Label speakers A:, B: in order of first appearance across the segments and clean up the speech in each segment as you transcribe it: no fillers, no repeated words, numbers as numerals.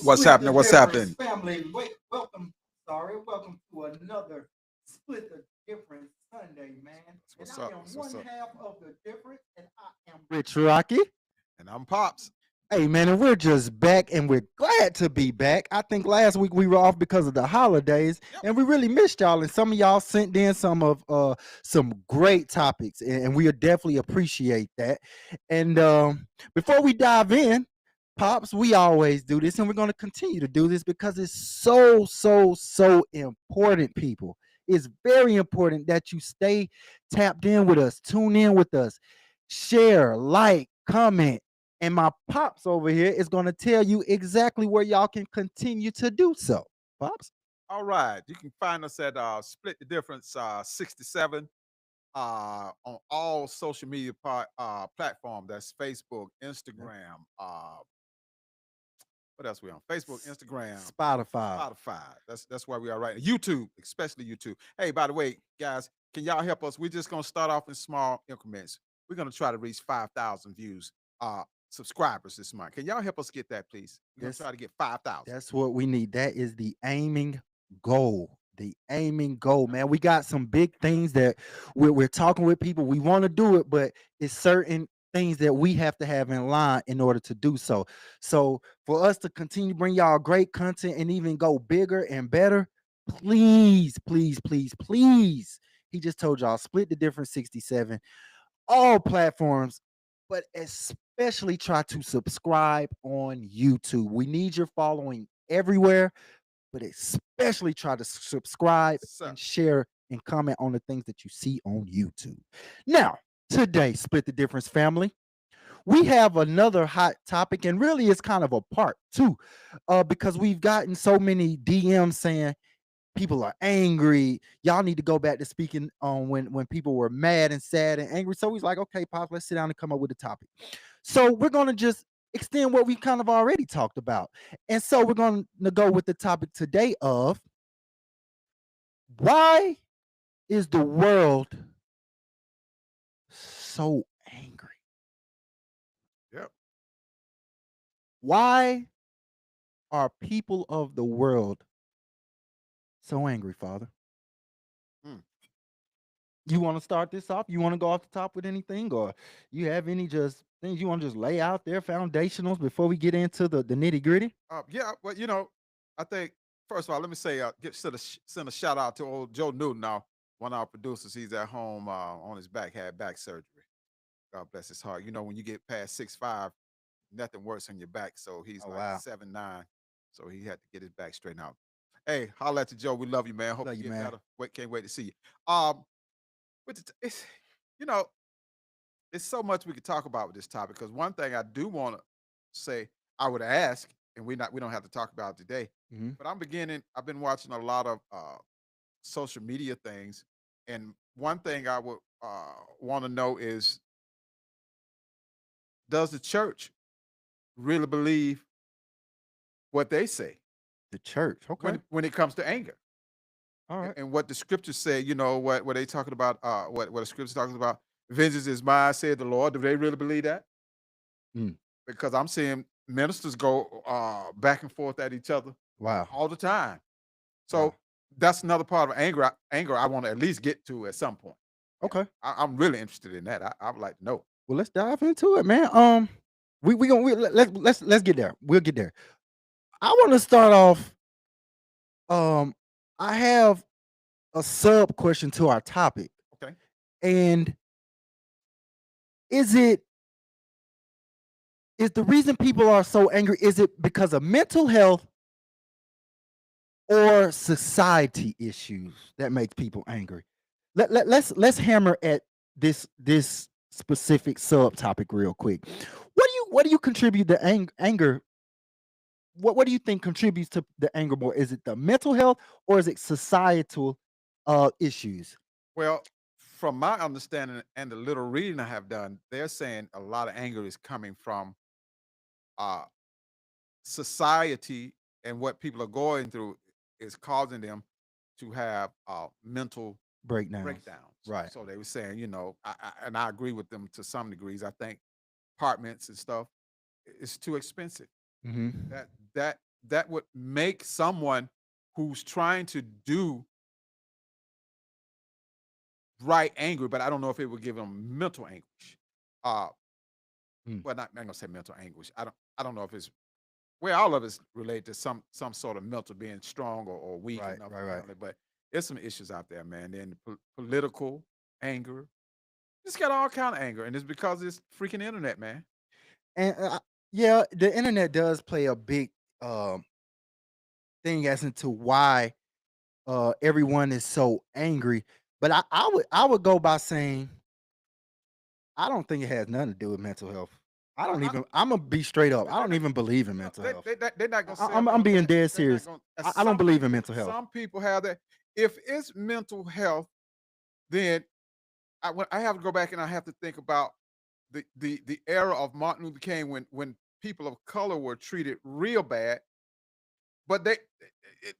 A: What's
B: Split the
A: happening? What's
B: difference,
A: happening?
B: family. Wait, welcome. Sorry, welcome to another split the difference Sunday, man. And
A: What's
B: I
A: up?
B: am
A: What's
B: one
A: up?
B: half of the difference, and I am Rich Rocky.
A: And I'm Pops.
B: Hey, man, and we're just back, and we're glad to be back. I think last week we were off because of the holidays,
A: Yep.
B: and we really missed y'all. And some of y'all sent in some great topics, and we definitely appreciate that. And before we dive in, Pops, we always do this, and we're going to continue to do this because it's so important, people. It's very important that you stay tapped in with us, tune in with us, share, like, comment. And my Pops over here is going to tell you exactly where y'all can continue to do so. Pops?
A: All right. You can find us at Split the Difference 67 on all social media platform. That's Facebook, Instagram. What else we on? Facebook, Instagram,
B: Spotify.
A: Spotify. That's where we are right now. YouTube, especially YouTube. Hey, by the way, guys, can y'all help us? We're just gonna start off in small increments. We're gonna try to reach 5,000 views, subscribers this month. Can y'all help us get that, please? We're gonna
B: That's
A: try to get 5,000.
B: that's what we need. That is the aiming goal. The aiming goal, man. We got some big things that we're talking with people. We want to do it, but it's certain things that we have to have in line in order to do so. So for us to continue to bring y'all great content and even go bigger and better, please. He just told y'all split the difference 67, all platforms, but especially try to subscribe on YouTube. We need your following everywhere, but especially try to subscribe
A: Sir.
B: and share and comment on the things that you see on YouTube. Now, today, Split the Difference family, we have another hot topic, and really it's kind of a part two, because we've gotten so many DMs saying people are angry. Y'all need to go back to speaking on when people were mad and sad and angry. So he's like, okay, Pop, let's sit down and come up with a topic. So we're gonna just extend what we kind of already talked about. And so we're gonna go with the topic today of why is the world so angry?
A: Yep.
B: Why are people of the world so angry, Father?
A: Hmm.
B: You want to start this off? You want to go off the top with anything, or you have any just things you want to just lay out there, foundationals, before we get into the nitty gritty?
A: Yeah. Well, I think first of all, let me say, send a shout out to old Joe Newton, now one of our producers. He's at home on his back, had back surgery. God bless his heart. You know, when you get past 6'5", nothing works on your back. So he's
B: Oh
A: like
B: wow,
A: 7'9", so he had to get his back straightened out. Hey, holla at you, Joe. We love you, man. Hope
B: love
A: you
B: you,
A: get
B: man.
A: better. Can't wait to see you. But it's you know, it's so much we could talk about with this topic. Because one thing I do want to say, I would ask, and we don't have to talk about it today.
B: Hmm.
A: But I've been watching a lot of social media things, and one thing I would want to know is, does the church really believe what they say
B: The church, okay,
A: when it comes to anger?
B: all right.
A: And what the scriptures say, what they talking about, what the scripture talking about, vengeance is mine, said the Lord. Do they really believe that?
B: Mm.
A: Because I'm seeing ministers go back and forth at each other
B: Wow,
A: all the time.
B: wow,
A: So that's another part of anger I want to at least get to at some point. Yeah.
B: okay.
A: I'm really interested in that. I would like to know.
B: Well, let's dive into it, man. We gonna let's get there. We'll get there. I want to start off. Um, I have a sub question to our topic,
A: Okay.
B: and is it is the reason people are so angry, is it because of mental health or society issues that makes people angry? Let's hammer at this specific subtopic real quick. What do you contribute to anger? What do you think contributes to the anger more? Is it the mental health or is it societal issues?
A: Well, from my understanding and the little reading I have done, they're saying a lot of anger is coming from uh, society, and what people are going through is causing them to have mental
B: Breakdowns.
A: breakdowns.
B: Right.
A: So they were saying, and I agree with them to some degrees. I think apartments and stuff, it's too expensive.
B: Hmm.
A: That that would make someone who's trying to do right angry, but I don't know if it would give them mental anguish. Uh,
B: Mm,
A: well, not, I'm gonna say mental anguish. I don't know if it's well, all of it's related to some sort of mental being strong or weak
B: right,
A: enough
B: right,
A: to
B: right.
A: handle it. But there's some issues out there, man. Then political anger, it's got all kind of anger, and it's because it's freaking internet, man.
B: And yeah, the internet does play a big thing as into why everyone is so angry. But I would go by saying I don't think it has nothing to do with mental health. I
A: No,
B: don't even. I'm gonna be straight up. I
A: they're
B: don't
A: not.
B: even believe in
A: No,
B: mental health.
A: they're not gonna say
B: I'm
A: about
B: being
A: that.
B: dead
A: They're not
B: serious.
A: gonna.
B: I don't believe in mental health.
A: Some people have that. If it's mental health, then I have to go back and I have to think about the era of Martin Luther King when people of color were treated real bad, but it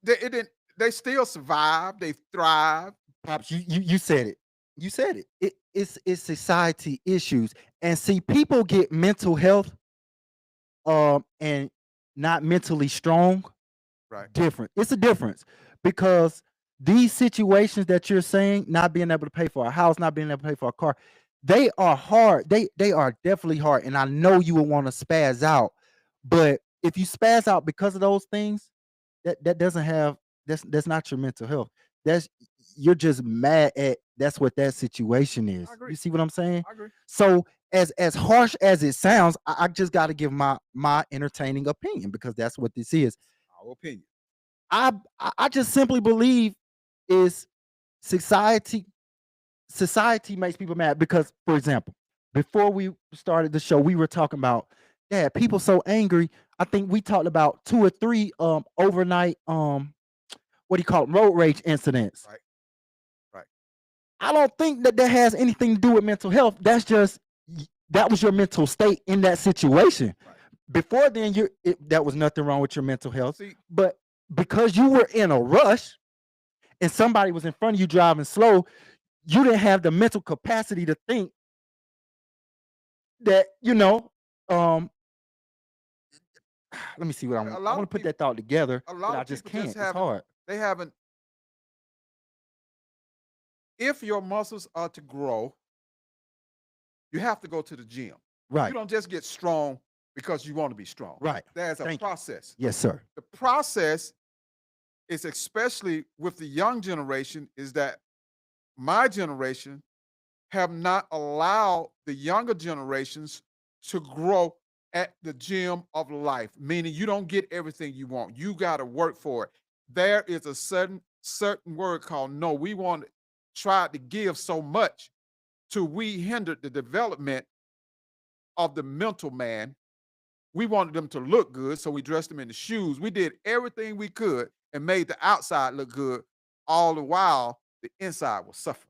A: didn't. They still survived. They thrived.
B: Pops, you said it. You said it. It's society issues. And see, people get mental health and not mentally strong
A: Right.
B: different. It's a difference because these situations that you're saying, not being able to pay for a house, not being able to pay for a car, they are hard. They are definitely hard. And I know you would want to spaz out, but if you spaz out because of those things, that doesn't have that's not your mental health. That's you're just mad at that's what that situation
A: I
B: is.
A: agree.
B: You see what I'm saying?
A: I agree.
B: So as harsh as it sounds, I just got to give my entertaining opinion because that's what this is.
A: Our opinion.
B: I just simply believe is society society makes people mad because, for example, before we started the show, we were talking about yeah, people so angry. I think we talked about two or three overnight what do you call it, road rage incidents.
A: Right. Right.
B: I don't think that has anything to do with mental health. That's just that was your mental state in that situation.
A: Right.
B: Before then, that was nothing wrong with your mental health,
A: See,
B: but because you were in a rush and somebody was in front of you driving slow, you didn't have the mental capacity to think that um let me see what I
A: a
B: want. I
A: lot
B: want
A: of
B: to put
A: people,
B: that thought together,
A: a
B: but
A: lot
B: I
A: of
B: just
A: people just
B: can't. It's
A: haven't.
B: hard.
A: They haven't. If your muscles are to grow, you have to go to the gym. You
B: Right.
A: don't just get strong because you want to be strong.
B: Right.
A: There's a
B: Thank you.
A: process.
B: Yes, sir.
A: The process is especially with the young generation is that my generation have not allowed the younger generations to grow at the gym of life, meaning you don't get everything you want. You got to work for it. There is a certain word called no. We want to try to give so much till we hindered the development of the mental man. We wanted them to look good, so we dressed them in the shoes. We did everything we could and made the outside look good, all the while the inside was suffering.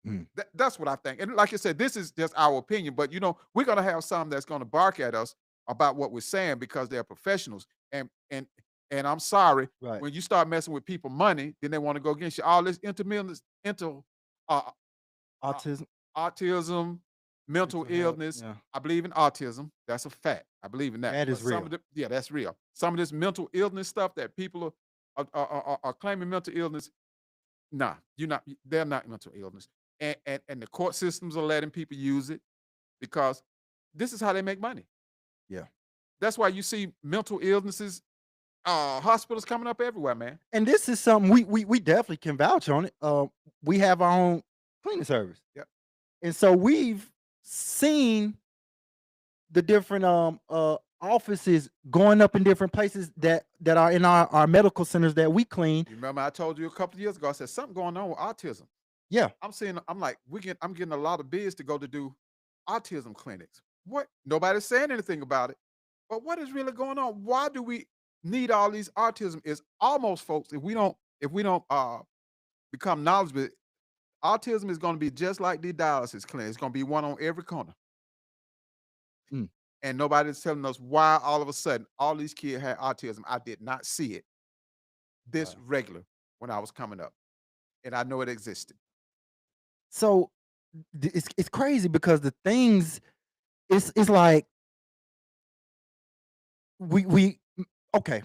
B: Mm.
A: That's what I think. And like I said, this is just our opinion, but we're gonna have some that's gonna bark at us about what we're saying because they're professionals. And I'm sorry,
B: Right.
A: when you start messing with people money, then they want to go against you. All this into uh, uh,
B: Autism.
A: autism, mental
B: Mental health.
A: illness.
B: Yeah.
A: I believe in autism. That's a fact. I believe in that.
B: That
A: But
B: is
A: some of
B: real.
A: the yeah, that's real. Some of this mental illness stuff that people are claiming mental illness. Nah, you're not. They're not mental illness, and the court systems are letting people use it because this is how they make money.
B: Yeah.
A: That's why you see mental illnesses, hospitals coming up everywhere, man.
B: And this is something we definitely can vouch on it. We have our own cleaning service.
A: Yep.
B: And so we've seen the different offices going up in different places that are in our medical centers that we clean.
A: You remember I told you a couple of years ago. I said something going on with autism.
B: Yeah.
A: I'm like, I'm getting a lot of bids to go to do autism clinics. What? Nobody's saying anything about it. But what is really going on? Why do we need all these autism? Is almost folks, if we don't become knowledgeable, autism is going to be just like the dialysis clinic. It's going to be one on every corner.
B: Mm.
A: And nobody's telling us why all of a sudden all these kids had autism. I did not see it this
B: Wow.
A: regular when I was coming up. And I know it existed.
B: So it's crazy because the things it's like we okay.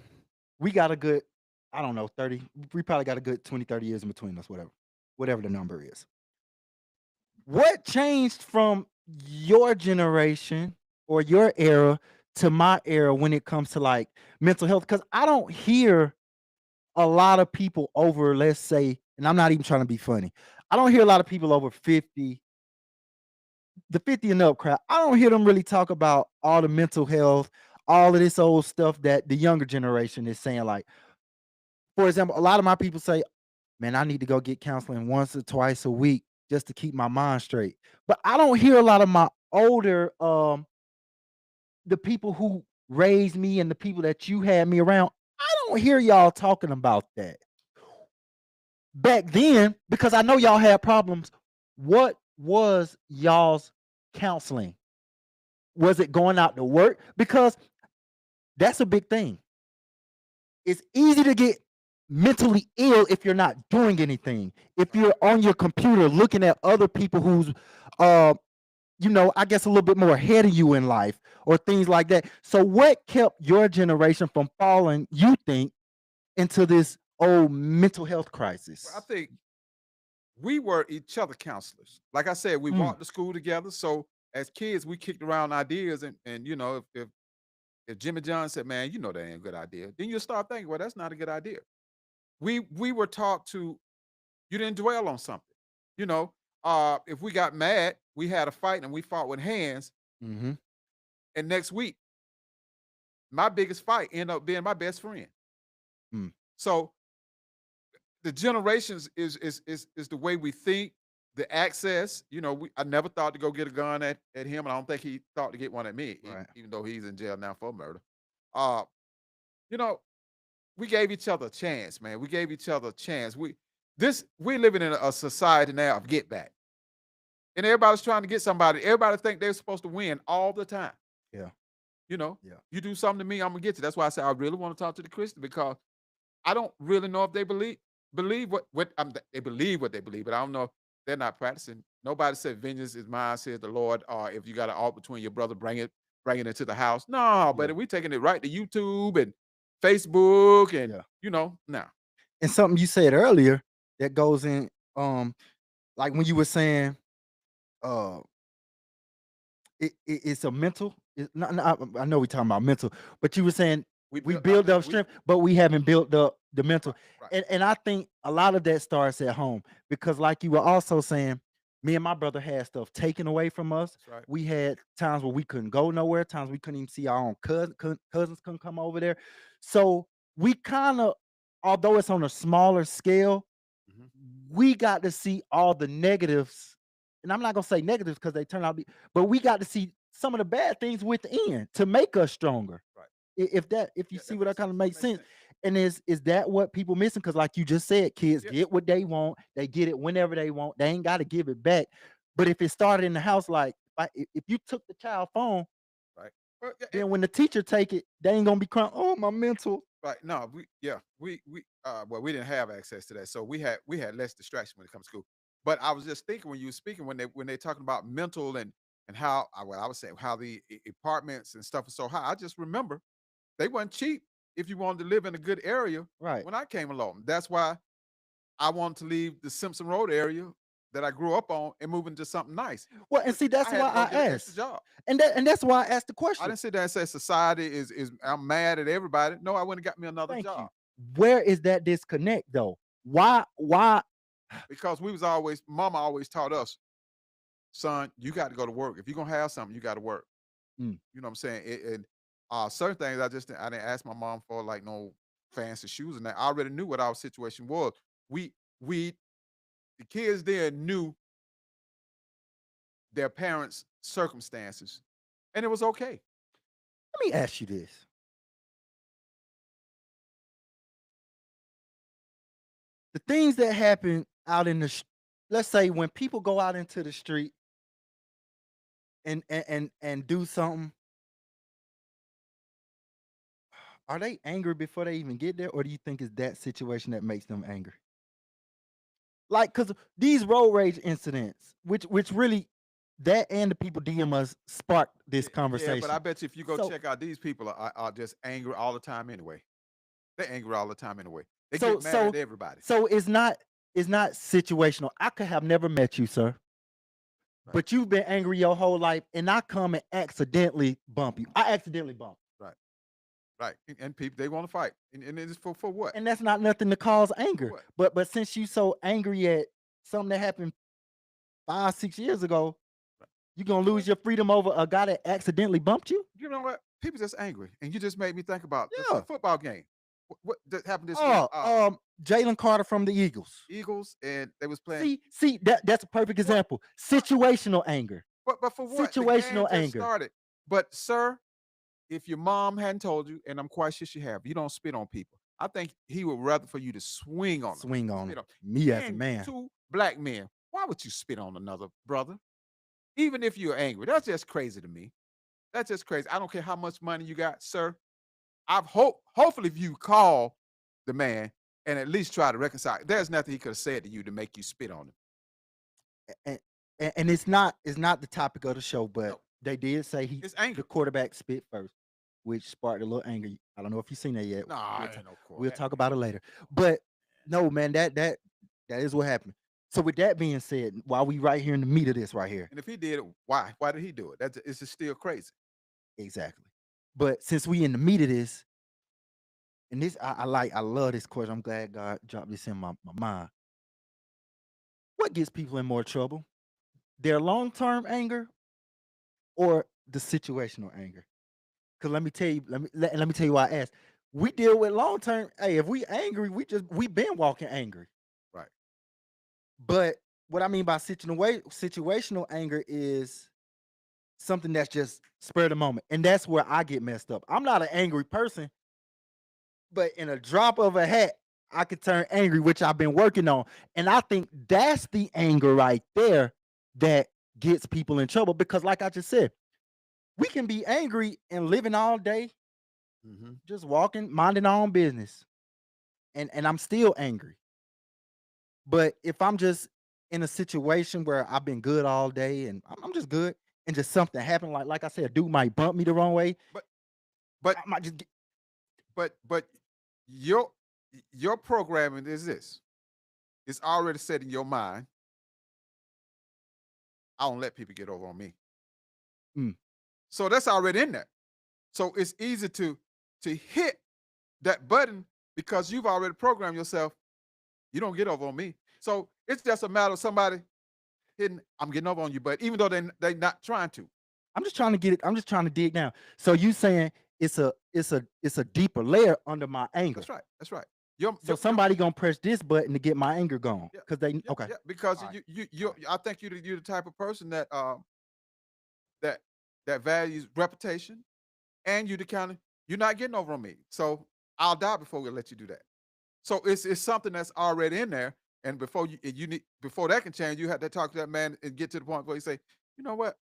B: we got a good, I don't know, 30. We probably got a good 20, 30 years in between us, whatever the number is. What changed from your generation or your era to my era when it comes to like mental health? Because I don't hear a lot of people over, let's say, and I'm not even trying to be funny. I don't hear a lot of people over 50, the 50 and up crowd. I don't hear them really talk about all the mental health, all of this old stuff that the younger generation is saying. Like, for example, a lot of my people say, man, I need to go get counseling once or twice a week just to keep my mind straight. But I don't hear a lot of my older the people who raised me and the people that you had me around. I don't hear y'all talking about that. Back then, because I know y'all had problems, what was y'all's counseling? Was it going out to work? Because that's a big thing. It's easy to get mentally ill if you're not doing anything. If you're on your computer looking at other people who's I guess a little bit more ahead of you in life or things like that. So what kept your generation from falling, you think, into this old mental health
A: Well, I
B: crisis?
A: think we were each other counselors. Like I said, we
B: Mm,
A: walked to school together. So as kids, we kicked around ideas, and if Jimmy John said, "Man, you know that ain't a good idea," then you start thinking, "Well, that's not a good idea." We were taught to you didn't dwell on something. You know, if we got mad, we had a fight and we fought with hands.
B: mhm,
A: And next week, my biggest fight ended up being my best friend.
B: mm,
A: So the generations is the way we think, the access. I never thought to go get a gun at him, and I don't think he thought to get one at me,
B: right.
A: even though he's in jail now for murder. Uh, you know, we gave each other a chance, man. We gave each other a chance. We're living in a society now of get back. And everybody's trying to get somebody. Everybody think they're supposed to win all the time.
B: Yeah,
A: You know,
B: yeah.
A: you do something to me, I'm gonna get you. That's why I say I really want to talk to the Christian, because I don't really know if they believe they believe what they believe, but I don't know if they're not practicing. Nobody said vengeance is mine, said the Lord. Or if you got an alt between your brother, bring it into the house. No,
B: Yeah,
A: but we taking it right to YouTube and Facebook, and
B: yeah.
A: no.
B: And something you said earlier that goes in, like when you were saying, uh, it's a mental. I know we're talking about mental, but you were saying
A: We
B: we
A: built our
B: build up
A: we
B: strength, but we haven't built up the mental.
A: right, right.
B: And I think a lot of that starts at home because, like you were also saying, me and my brother had stuff taken away from us.
A: That's right.
B: We had times where we couldn't go nowhere, times we couldn't even see our own cousins couldn't come over there. So we kind of, although it's on a smaller scale,
A: Mhm.
B: we got to see all the negatives, and I'm not gonna say negatives because they turn out to be, but we got to see some of the bad things within to make us stronger.
A: Right.
B: If you
A: Yeah,
B: see
A: that
B: what I
A: makes
B: kind
A: sense.
B: of
A: That
B: make
A: makes
B: sense.
A: sense.
B: And is that what people missing? Because like you just said, kids
A: Yeah.
B: get what they want, they get it whenever they want, they ain't got to give it back. But if it started in the house, like if you took the child phone,
A: Right. Well, yeah,
B: then when the teacher take it, they ain't gonna be crying, oh my mental.
A: right. No, we didn't have access to that. So we had less distraction when it comes to school. But I was just thinking when you were speaking, when they talking about mental, and how I was saying how the apartments and stuff are so high. I just remember they weren't cheap if you wanted to live in a good area
B: Right.
A: when I came along. That's why I wanted to leave the Simpson Road area that I grew up on and move into something nice.
B: Well, and
A: But
B: see, that's
A: I had
B: why
A: to go
B: I
A: get an extra
B: asked.
A: job.
B: And that's why I asked the
A: I
B: question.
A: didn't sit there and say society is I'm mad at everybody. No, I went and got me another
B: Thank you.
A: job.
B: Where is that disconnect though? Why
A: Because we was always mama always taught us, son, you got to go to work. If you're gonna have something, you got to work.
B: mm,
A: You know what I'm saying? And certain things I didn't ask my mom for, like no fancy shoes and that. I already knew what our situation was. We the kids there knew their parents' circumstances, and it was okay.
B: let me ask you this. The things that happen out in the let's say when people go out into the street and do something, are they angry before they even get there, or do you think it's that situation that makes them angry? Like, cause these road rage incidents, which really that and the people DM us sparked this
A: Yeah, but I
B: conversation.
A: bet you if you go
B: So
A: check out these people are just angry all the time anyway. They're angry all the time anyway. They
B: So
A: get mad at
B: so
A: everybody.
B: so it's not situational. I could have never met you, sir,
A: Right.
B: but you've been angry your whole life, and I come and accidentally bump you. I accidentally bump,
A: Right. Right. And people they want to fight. And it's for what?
B: and that's not nothing to cause
A: For
B: anger.
A: what?
B: But since you so angry at something that happened 5, 6 years ago,
A: Right.
B: you gonna
A: You know
B: lose your freedom over a guy that accidentally bumped you?
A: you know what? People just angry. And you just made me think about the
B: Yeah.
A: football game. What that happened this week?
B: Jalen Carter from the Eagles.
A: Eagles and they was playing.
B: See, that's a perfect example. Situational anger.
A: But for what? The game
B: Situational
A: just
B: anger.
A: started. But sir, if your mom hadn't told you, and I'm quite sure she have, you don't spit on people. I think he would rather for you to swing on them.
B: Swing on
A: Spit
B: him.
A: on.
B: Me as a
A: And
B: man.
A: two black men. Why would you spit on another brother? Even if you're angry. That's just crazy to me. That's just crazy. I don't care how much money you got, sir. Hopefully if you call the man and at least try to reconcile. There's nothing he could have said to you to make you spit on him.
B: And it's not the topic of the show, but
A: No.
B: they did say
A: It's anger.
B: the quarterback spit first, which sparked a little anger. I don't know if you've seen that yet.
A: Nah,
B: We'll,
A: ain't no
B: we'll
A: quarterback.
B: talk about it later. But no, man, that is what happened. So with that being said, while we right here in the meat of this right here,
A: And if he did it, why? Why did he do it? It's just still crazy.
B: exactly. But since we in the meat of this, and this I love this question. I'm glad God dropped this in my mind. What gets people in more trouble? Their long-term anger or the situational anger? Because let me tell you, let me tell you why I asked. We deal with long-term. Hey, if we angry, we been walking angry.
A: Right.
B: But what I mean by situational anger is something that's just spur of the moment. And that's where I get messed up. I'm not an angry person, but in a drop of a hat, I could turn angry, which I've been working on. And I think that's the anger right there that gets people in trouble. Because, like I just said, we can be angry and living all day,
A: Mm-hmm.
B: just walking, minding our own business. And I'm still angry. But if I'm just in a situation where I've been good all day and I'm just good, and just something happened, like I said, a dude might bump me the wrong way,
A: But
B: I might just get,
A: but your programming is this. It's already set in your mind. I don't let people get over on me.
B: Mm.
A: So that's already in there. So it's easy to hit that button because you've already programmed yourself. You don't get over on me. So it's just a matter of somebody hitting. I'm getting over on you, but even though they're not trying to.
B: I'm just trying to get it. I'm just trying to dig down. So you saying it's a deeper layer under my anger.
A: That's right. That's right. Your,
B: So somebody gonna press this button to get my anger gone
A: Yeah,
B: because they
A: yeah,
B: okay.
A: yeah, because
B: All right.
A: you I think you're the type of person that that values reputation, and you the kind of you're not getting over on me. So I'll die before we let you do that. So it's something that's already in there, and before that can change, you have to talk to that man and get to the point where you say, you know what,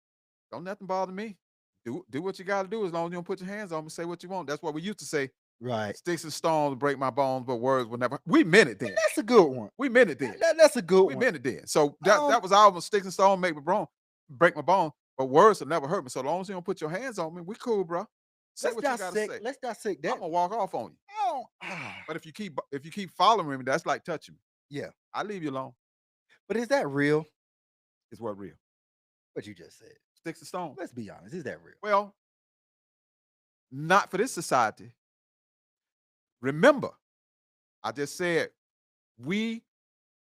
A: don't nothing bother me. Do what you got to do as long as you don't put your hands on me. Say what you want. That's what we used to say.
B: Right.
A: Sticks and stones break my bones, but words will never. We meant it then.
B: That's a good one.
A: We meant it then.
B: That's a good
A: We
B: one.
A: meant it then. So that was almost sticks and stone break my bone, but words will never hurt me. So long as you don't put your hands on me, we cool, bro. Say what you gotta say.
B: Let's dissect
A: I'm
B: that.
A: gonna walk off on you.
B: Oh,
A: But if you keep following me, that's like touching me.
B: yeah.
A: I leave you alone.
B: But is that real?
A: It's what real.
B: What you just said.
A: Sticks and stones.
B: Let's be honest. Is that real?
A: Well, not for this society. Remember, I just said we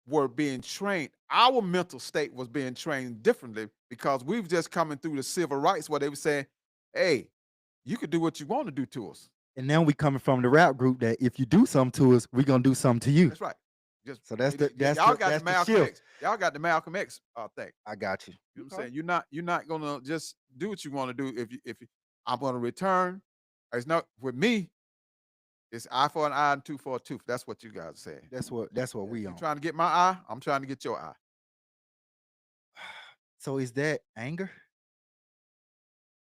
A: were being trained. Our mental state was being trained differently because we've just coming through the civil rights where they were saying, hey, you could do what you want to do to us.
B: And now we coming from the rap group that if you do something to us, we're gonna do something to you.
A: That's right. Just
B: So that's
A: y'all got
B: that's
A: the
B: the
A: Malcolm
B: shift.
A: X. Y'all got the Malcolm X thing.
B: I got you.
A: You know what I'm saying? You're not gonna just do what you want to do if I'm gonna return. It's not with me, it's eye for an eye and tooth for a tooth. That's what you guys are saying.
B: That's what we
A: You
B: on.
A: trying to get my eye, I'm trying to get your eye.
B: So is that anger?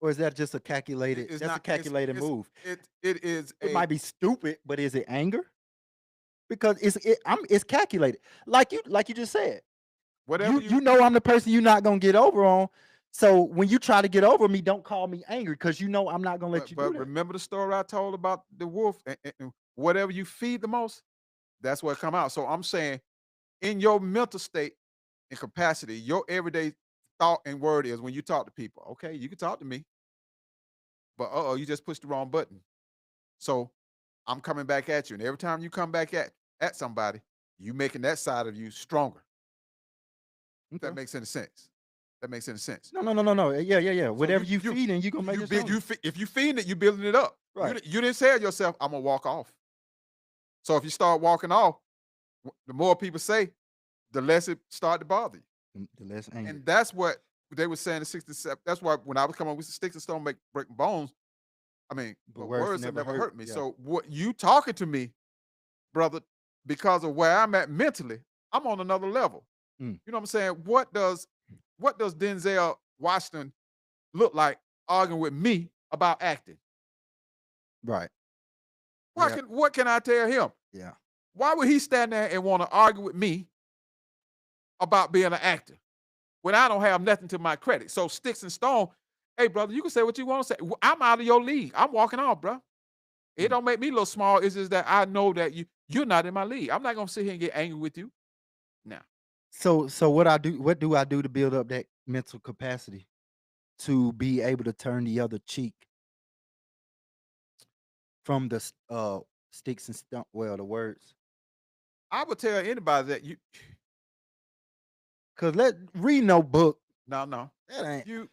B: Or is that just a calculated
A: It's
B: that's a
A: not
B: calculated move?
A: it is
B: It
A: a
B: might be stupid, but is it anger? Because it's calculated. Like you just said.
A: whatever
B: You know I'm the person you're not gonna get over on. So when you try to get over me, don't call me angry because you know I'm not gonna let you
A: but
B: do that.
A: remember the story I told about the wolf and whatever you feed the most, that's what come out. So I'm saying, in your mental state and capacity, your everyday thought and word is when you talk to people. Okay, you can talk to me, but you just pushed the wrong button. So I'm coming back at you, and every time you come back at somebody, you making that side of you stronger. If that
B: Okay.
A: makes any sense. That makes any sense.
B: No, no, no, no, no. Yeah, yeah, yeah.
A: So
B: Whatever you feeding, you gonna make it stronger.
A: if you feeding it, you building it up.
B: Right.
A: You didn't say it yourself. I'm gonna walk off. So if you start walking off, the more people say, the less it start to bother you.
B: The less angry.
A: And that's what they were saying in '67. That's why when I was coming up with sticks and stone make breaking bones, I mean,
B: But
A: but
B: words
A: words have
B: never
A: never
B: hurt.
A: hurt me.
B: Yeah.
A: So what you talking to me, brother, because of where I'm at mentally, I'm on another level.
B: Mm.
A: You know what I'm saying? What does Denzel Washington look like arguing with me about acting?
B: Right.
A: Why
B: Yeah.
A: what can I tell him?
B: Yeah.
A: Why would he stand there and want to argue with me about being an actor when I don't have nothing to my credit? So sticks and stone, hey brother, you can say what you want to say. I'm out of your league. I'm walking off, bro. It
B: Mm.
A: don't make me look small. It's just that I know that you're not in my league. I'm not gonna sit here and get angry with you. Now,
B: So what do I do to build up that mental capacity to be able to turn the other cheek from the sticks and stone, well, the words?
A: I would tell anybody that you
B: Cause let read no book.
A: no.
B: That ain't
A: You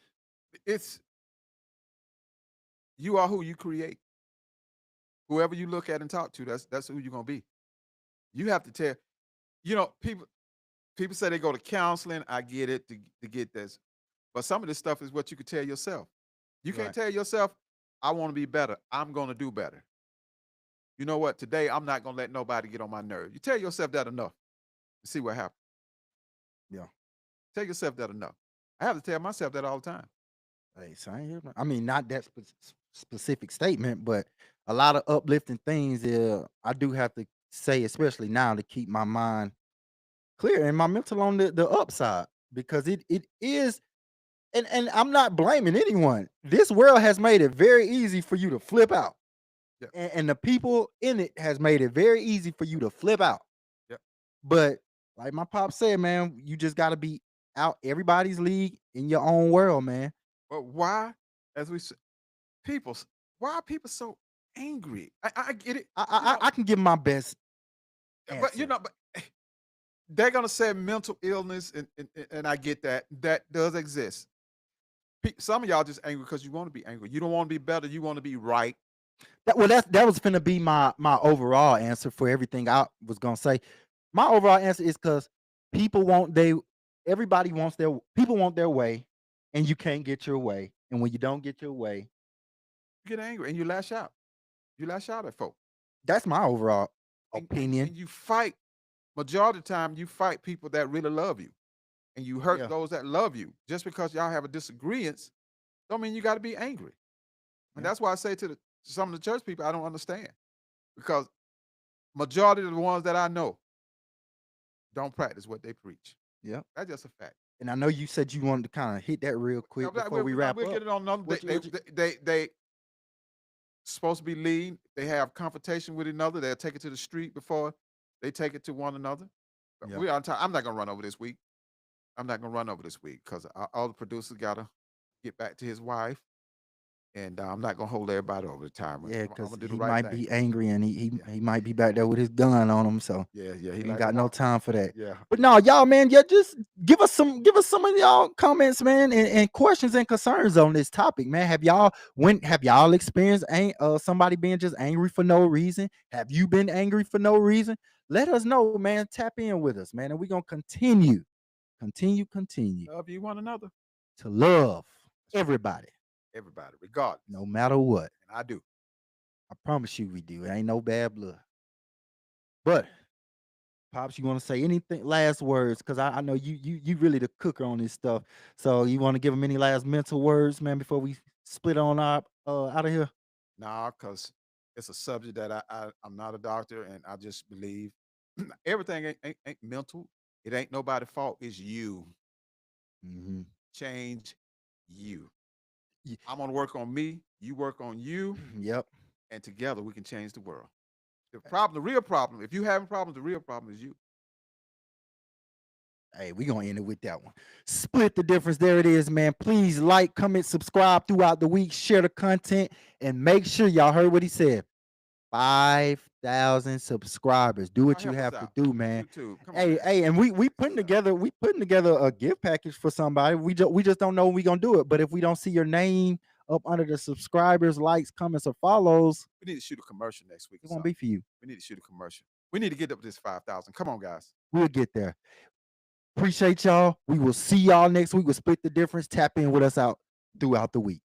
A: it's you are who you create. Whoever you look at and talk to, that's who you're gonna be. You have to tell, people say they go to counseling. I get it to get this. But some of this stuff is what you could tell yourself. You can't
B: right.
A: tell yourself, I want to be better. I'm gonna do better. You know what? Today I'm not gonna let nobody get on my nerve. You tell yourself that enough and see what happens.
B: Yeah.
A: Tell yourself that enough. I have to tell myself that all the time.
B: Hey, same here, man. I mean, not that specific statement, but a lot of uplifting things. I do have to say, especially now, to keep my mind clear and my mental on the upside, because it is. And I'm not blaming anyone. This world has made it very easy for you to flip out,
A: Yeah.
B: and the people in it has made it very easy for you to flip out.
A: Yeah.
B: But like my pop said, man, you just got to be out everybody's league in your own world, man.
A: But why, as we s- people, why are people so angry? I get it.
B: I can give my best
A: But
B: answer.
A: but they're gonna say mental illness, and I get that. That does exist. Some of y'all just angry because you want to be angry. You don't want to be better. You want to be right.
B: That was finna be my overall answer for everything I was gonna say. My overall answer is because people want they everybody wants their people want their way, and you can't get your way. And when you don't get your way,
A: You get angry and you lash out. You lash out at folk,
B: that's my overall
A: and
B: opinion.
A: you fight. Majority of the time, you fight people that really love you, and you hurt
B: Yeah.
A: those that love you. Just because y'all have a disagreement, don't mean you got to be angry. And
B: Yeah.
A: that's why I say to some of the church people, I don't understand because majority of the ones that I know don't practice what they preach.
B: Yeah.
A: That's just a fact.
B: And I know you said you wanted to kind of hit that real
A: Now,
B: quick before we wrap
A: we'll
B: up.
A: get it on another.
B: What you, what you,
A: They supposed to be lean. They have confrontation with another. They'll take it to the street before they take it to one another. But
B: yeah.
A: we on time. I'm not gonna run over this week. I'm not gonna run over this week because all the producers gotta get back to his wife, and I'm not gonna hold everybody over the time.
B: Yeah,
A: I'm
B: because
A: gonna do the
B: he
A: right
B: might
A: thing.
B: be angry and
A: Yeah,
B: he might be back there with his gun on him. So
A: yeah. He
B: ain't
A: like to
B: got no
A: walk.
B: time for that.
A: Yeah,
B: But no, y'all, man, yeah, just give us some of y'all comments, man, and questions and concerns on this topic, man. Have y'all experienced somebody being just angry for no reason? Have you been angry for no reason? Let us know, man. Tap in with us, man, and we're gonna continue
A: love you one another.
B: to love
A: That's right.
B: everybody,
A: Everybody, regardless,
B: no matter what.
A: and I do.
B: I promise you we do. It ain't no bad blood. But Pops, you want to say anything? Last words, because I know you really the cooker on this stuff. So you want to give them any last mental words, man, before we split on our out of here?
A: Nah, because it's a subject that I'm not a doctor, and I just believe everything ain't mental. It ain't nobody's fault. It's you.
B: Hmm.
A: Change you. I'm gonna work on me. You work on you,
B: Yep.
A: and together we can change the world. The problem, the real problem, if you having problems, the real problem is you.
B: Hey, we gonna end it with that one. Split the difference. There it is, man. Please like, comment, subscribe throughout the week, share the content, and make sure y'all heard what he said. 5,000 subscribers. Do what
A: Y'all
B: you
A: help us
B: have to
A: out.
B: do, man.
A: YouTube, come on,
B: Hey,
A: man.
B: hey, and we putting together a gift package for somebody. We just don't know when we gonna do it. But if we don't see your name up under the subscribers, likes, comments, or follows,
A: We need to shoot a commercial next week or
B: it won't
A: something.
B: be for you.
A: We need to shoot a commercial. We need to get up to this 5,000. Come on, guys.
B: We'll get there. Appreciate y'all. We will see y'all next week. We'll split the difference. Tap in with us out throughout the week.